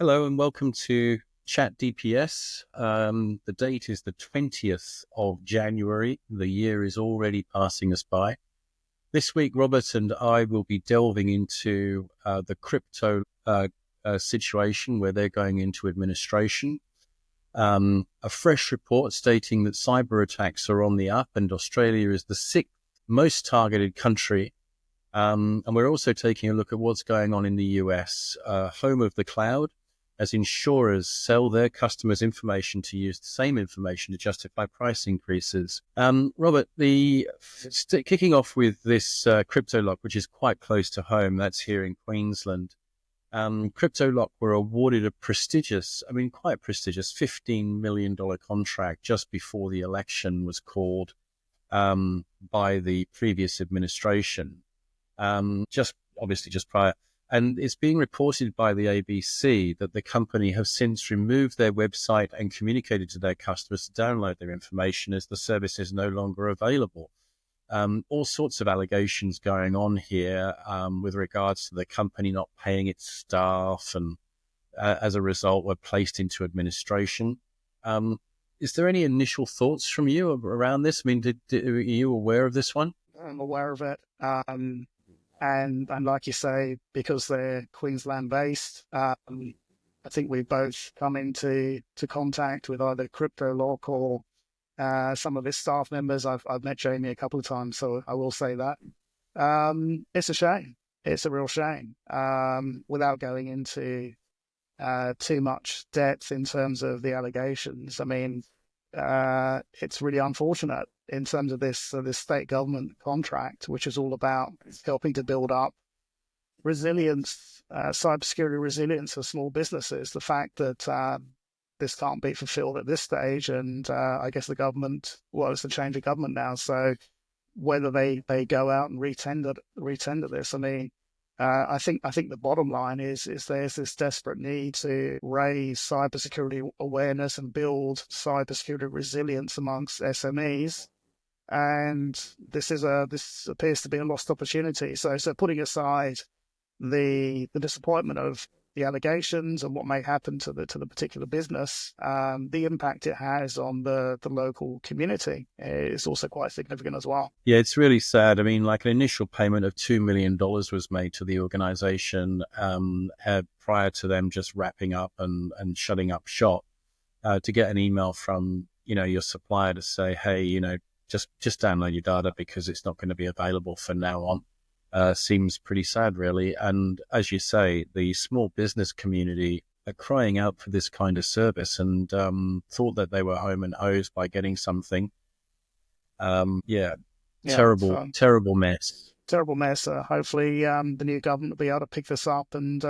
Hello and welcome to Chat DPS. The date is the 20th of January. The year is already passing us by. This week, Robert and I will be delving into the crypto situation where they're going into administration. A fresh report stating that cyber attacks are on the up and Australia is the sixth most targeted country. And we're also taking a look at what's going on in the US, home of the cloud, as insurers sell their customers' information to use the same information to justify price increases. Robert, kicking off with this CryptoLoc, which is quite close to home, that's here in Queensland. CryptoLoc were awarded a quite prestigious $15 million contract just before the election was called by the previous administration, just prior. And it's being reported by the ABC that the company have since removed their website and communicated to their customers to download their information as the service is no longer available. All sorts of allegations going on here with regards to the company not paying its staff and as a result were placed into administration. Is there any initial thoughts from you around this? I mean, are you aware of this one? I'm aware of it. And like you say, because they're Queensland based, I think we've both come into contact with either CryptoLoc or some of his staff members. I've met Jamie a couple of times, so I will say that. It's a shame. It's a real shame. Without going into too much depth in terms of the allegations, I mean, it's really unfortunate in terms of this state government contract, which is all about helping to build up resilience, cybersecurity resilience of small businesses. The fact that this can't be fulfilled at this stage, and I guess the government, it's a change of government now, so whether they go out and retender this, I mean, I think the bottom line is there's this desperate need to raise cybersecurity awareness and build cybersecurity resilience amongst SMEs, and this appears to be a lost opportunity. So putting aside the disappointment of the allegations and what may happen to the particular business, the impact it has on the local community is also quite significant as well. Yeah, it's really sad. I mean, like an initial payment of $2 million was made to the organization prior to them just wrapping up and shutting up shop to get an email from, your supplier to say, hey, just download your data because it's not going to be available from now on. Seems pretty sad, really. And as you say, the small business community are crying out for this kind of service and thought that they were home and hosed by getting something. Terrible mess. Terrible mess. Hopefully the new government will be able to pick this up and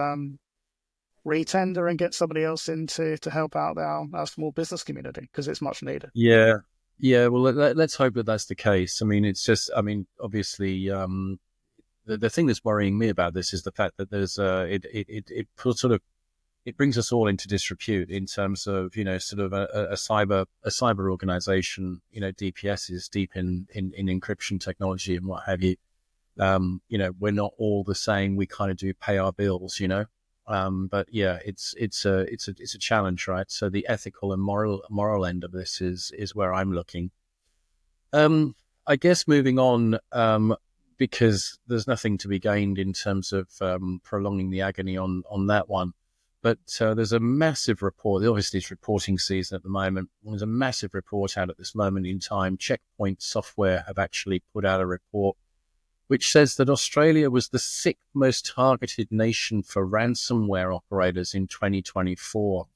retender and get somebody else in to help out our small business community, because it's much needed. Yeah. Well, let's hope that that's the case. I mean, it's just, obviously, the thing that's worrying me about this is the fact that there's it brings us all into disrepute in terms of sort of a cyber organization. DPS is deep in encryption technology and what have you. We're not all the same. We kind of do pay our bills, but yeah, it's a challenge, right? So the ethical and moral end of this is where I'm looking. I guess moving on, because there's nothing to be gained in terms of prolonging the agony on that one. But there's a massive report. Obviously, it's reporting season at the moment. There's a massive report out at this moment in time. Checkpoint Software have actually put out a report which says that Australia was the sixth most targeted nation for ransomware operators in 2024.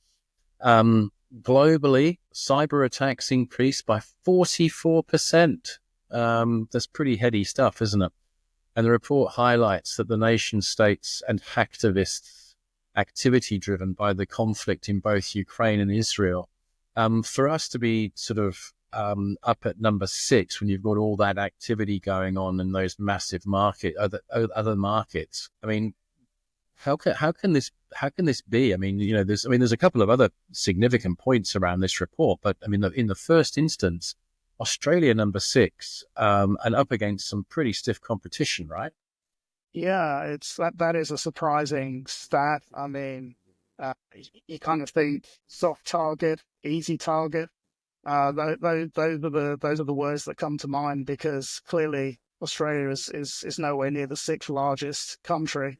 Globally, cyber attacks increased by 44%. That's pretty heady stuff, isn't it? And the report highlights that the nation states and hacktivists' activity driven by the conflict in both Ukraine and Israel. For us to be sort of up at number 6 when you've got all that activity going on in those massive other markets, I mean, how can this be? I mean, there's a couple of other significant points around this report, but I mean, in the first instance, Australia number 6, and up against some pretty stiff competition, right? Yeah, that is a surprising stat. I mean, You kind of think soft target, easy target. Those are the words that come to mind, because clearly Australia is nowhere near the sixth largest country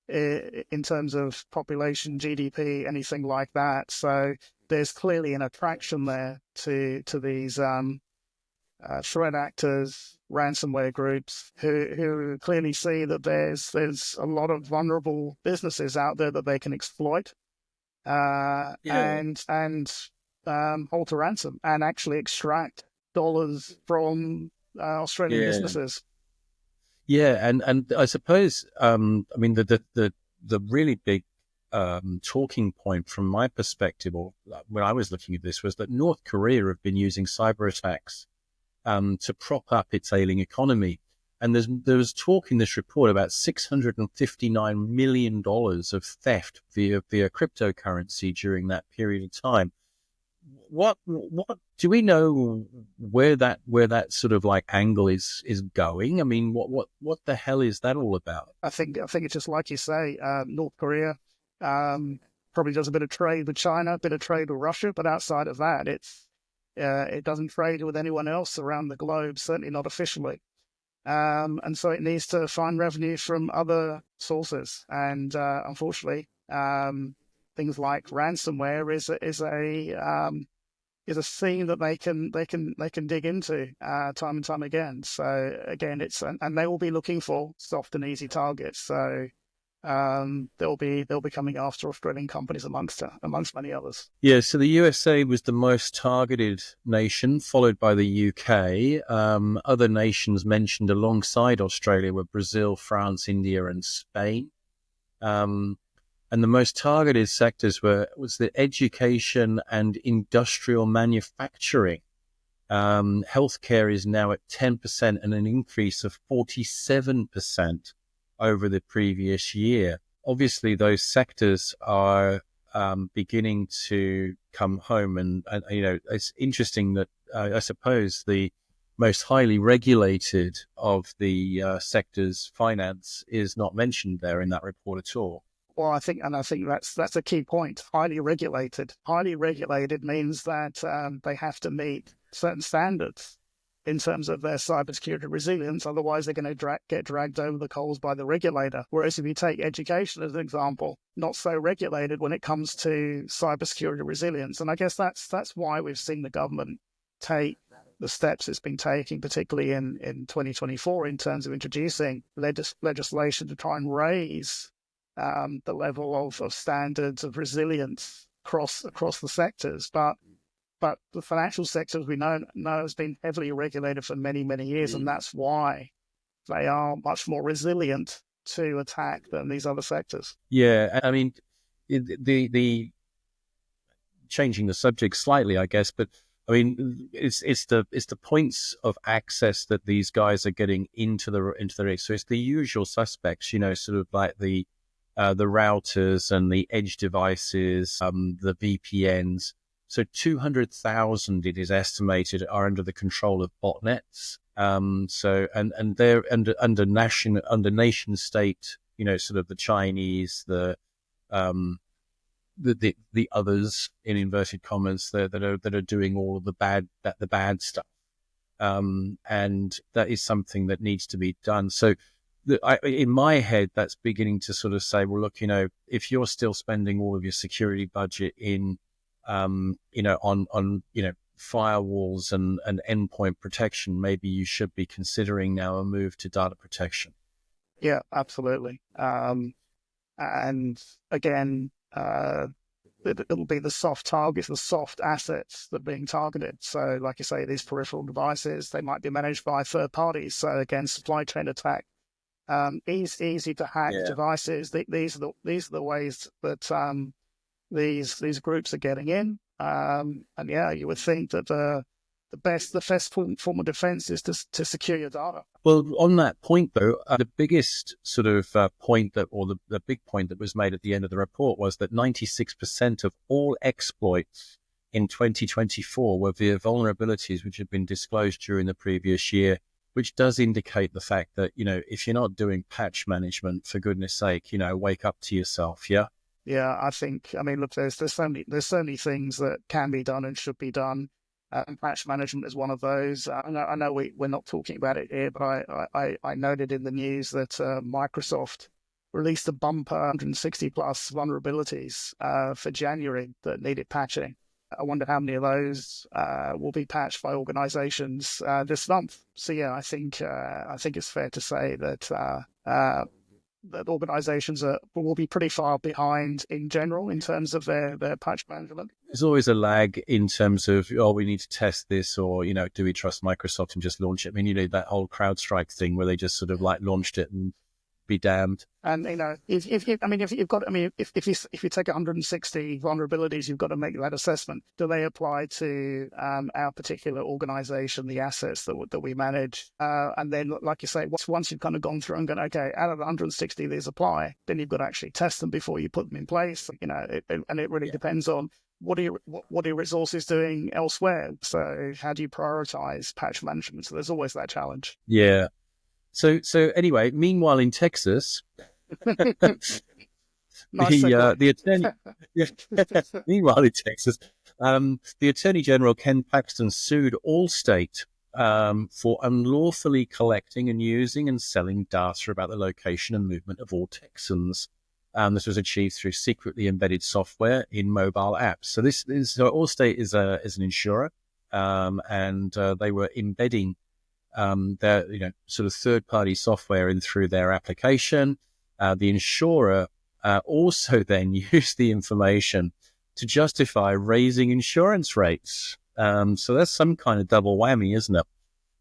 in terms of population, GDP, anything like that. So there's clearly an attraction there to these threat actors, ransomware groups who clearly see that there's a lot of vulnerable businesses out there that they can exploit, Yeah. and hold to ransom and actually extract dollars from Australian Yeah. businesses. Yeah, and I suppose I mean the really big talking point from my perspective, or when I was looking at this, was that North Korea have been using cyber attacks to prop up its ailing economy, and there was talk in this report about $659 million of theft via cryptocurrency during that period of time. What do we know where that sort of like angle is going? I mean, what the hell is that all about? I think it's just like you say, North Korea probably does a bit of trade with China, a bit of trade with Russia, but outside of that, it doesn't trade with anyone else around the globe, certainly not officially. And so it needs to find revenue from other sources. And unfortunately, things like ransomware is a scene that they can dig into time and time again. So again, and they will be looking for soft and easy targets. So they'll be coming after Australian companies amongst many others. Yeah, so the USA was the most targeted nation, followed by the UK. Other nations mentioned alongside Australia were Brazil, France, India, and Spain. And the most targeted sectors was the education and industrial manufacturing. Healthcare is now at 10% and an increase of 47% over the previous year. Obviously, those sectors are beginning to come home, and it's interesting that I suppose the most highly regulated of the sectors, finance, is not mentioned there in that report at all. Well, I think that's a key point. Highly regulated. Highly regulated means that they have to meet certain standards in terms of their cybersecurity resilience. Otherwise, they're going to get dragged over the coals by the regulator. Whereas if you take education as an example, not so regulated when it comes to cybersecurity resilience. And I guess that's why we've seen the government take the steps it's been taking, particularly in 2024, in terms of introducing legislation to try and raise the level of standards of resilience across the sectors. But the financial sector, as we know has been heavily regulated for many, many years, and that's why they are much more resilient to attack than these other sectors. Yeah, I mean, the changing the subject slightly, I guess, but I mean, it's the points of access that these guys are getting into the race. So it's the usual suspects, sort of like the routers and the edge devices, the VPNs. So 200,000, it is estimated, are under the control of botnets. So they're under nation state, sort of the Chinese, the others in inverted commas that are doing all of the bad stuff. And that is something that needs to be done. So in my head, that's beginning to sort of say, well, look, if you're still spending all of your security budget in, on firewalls and endpoint protection, maybe you should be considering now a move to data protection. Yeah, absolutely. And again, it'll be the soft targets, the soft assets that are being targeted. So, like you say, these peripheral devices, they might be managed by third parties. So again, supply chain attack. Easy to hack devices. These are the ways that these groups are getting in. And yeah, you would think that the best form of defense is to secure your data. Well, on that point though, the biggest sort of point the big point that was made at the end of the report was that 96% of all exploits in 2024 were via vulnerabilities which had been disclosed during the previous year, which does indicate the fact that, if you're not doing patch management, for goodness sake, wake up to yourself. Yeah. Yeah, I think, I mean, look, there's so many things that can be done and should be done. And patch management is one of those. I know we're not talking about it here, but I noted in the news that Microsoft released a bumper 160 plus vulnerabilities for January that needed patching. I wonder how many of those will be patched by organizations this month. So yeah, I think it's fair to say that organizations will be pretty far behind in general in terms of their patch management. There's always a lag in terms of, oh, we need to test this, or, do we trust Microsoft and just launch it? I mean, that whole CrowdStrike thing where they just sort of like launched it and be damned. And if you've got, if you take 160 vulnerabilities, you've got to make that assessment. Do they apply to our particular organization, the assets that we manage? And then, like you say, once you've kind of gone through and gone, okay, out of the 160 these apply, then you've got to actually test them before you put them in place. And it really depends on what are your resources doing elsewhere. So how do you prioritize patch management? So there's always that challenge. Yeah. So anyway, meanwhile in Texas, Nice the attorney. Meanwhile in Texas, the Attorney General Ken Paxton sued Allstate for unlawfully collecting and using and selling data about the location and movement of all Texans. This was achieved through secretly embedded software in mobile apps. So Allstate is an insurer, and they were embedding their sort of third-party software in through their application. The insurer also then used the information to justify raising insurance rates. So that's some kind of double whammy, isn't it?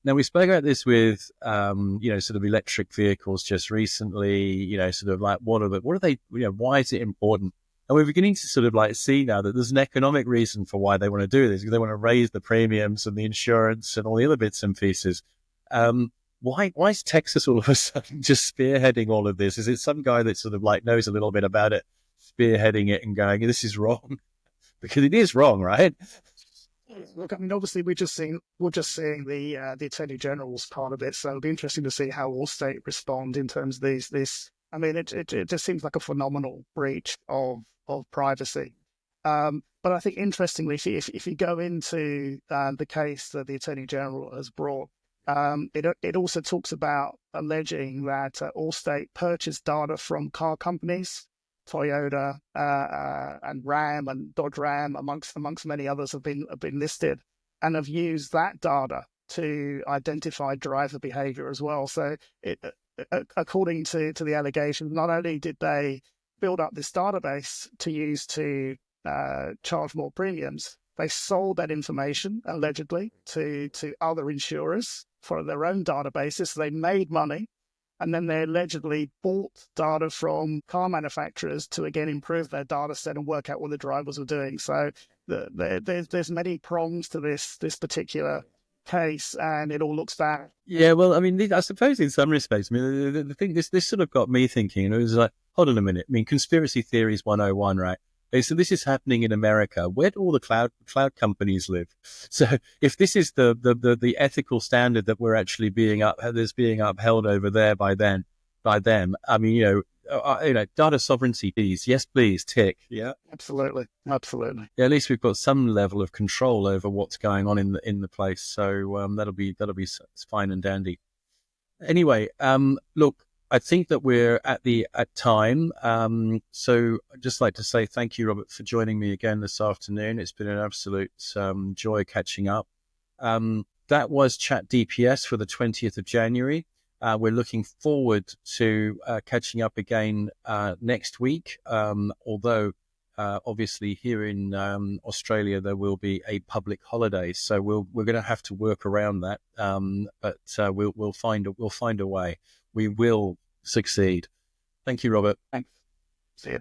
Now, we spoke about this with, sort of electric vehicles just recently, sort of like, what are they, why is it important? And we're beginning to sort of like see now that there's an economic reason for why they want to do this. They want to raise the premiums and the insurance and all the other bits and pieces. Why is Texas all of a sudden just spearheading all of this? Is it some guy that sort of like knows a little bit about it, spearheading it and going, this is wrong? Because it is wrong, right? Look, I mean, obviously we're just seeing the Attorney General's part of it, so it'll be interesting to see how Allstate respond in terms of this. I mean, it just seems like a phenomenal breach of privacy. But I think interestingly, if you go into the case that the Attorney General has brought, it also talks about alleging that Allstate purchased data from car companies, Toyota and Ram and Dodge Ram, amongst many others, have been listed, and have used that data to identify driver behavior as well. So, according to the allegations, not only did they build up this database to use to charge more premiums, they sold that information allegedly to other insurers for their own databases. So they made money, and then they allegedly bought data from car manufacturers to again improve their data set and work out what the drivers were doing. So there's many prongs to this particular case, and it all looks bad. Yeah, well, I mean, I suppose in some respects, I mean, the thing, this sort of got me thinking. It was like, hold on a minute. I mean, conspiracy theories 101, right? So this is happening in America. Where do all the cloud companies live? So if this is the ethical standard that we're actually being upheld over there by them, I mean, data sovereignty, please. Yes, please, tick. Yeah, absolutely. Yeah, at least we've got some level of control over what's going on in the place. So that'll be fine and dandy. Anyway, look, I think that we're at time. So I'd just like to say thank you, Robert, for joining me again this afternoon. It's been an absolute joy catching up. That was Chat DPS for the 20th of January. We're looking forward to catching up again next week, although obviously here in Australia there will be a public holiday, so we're going to have to work around that. But we'll find a way. We will succeed. Thank you, Robert. Thanks. See you.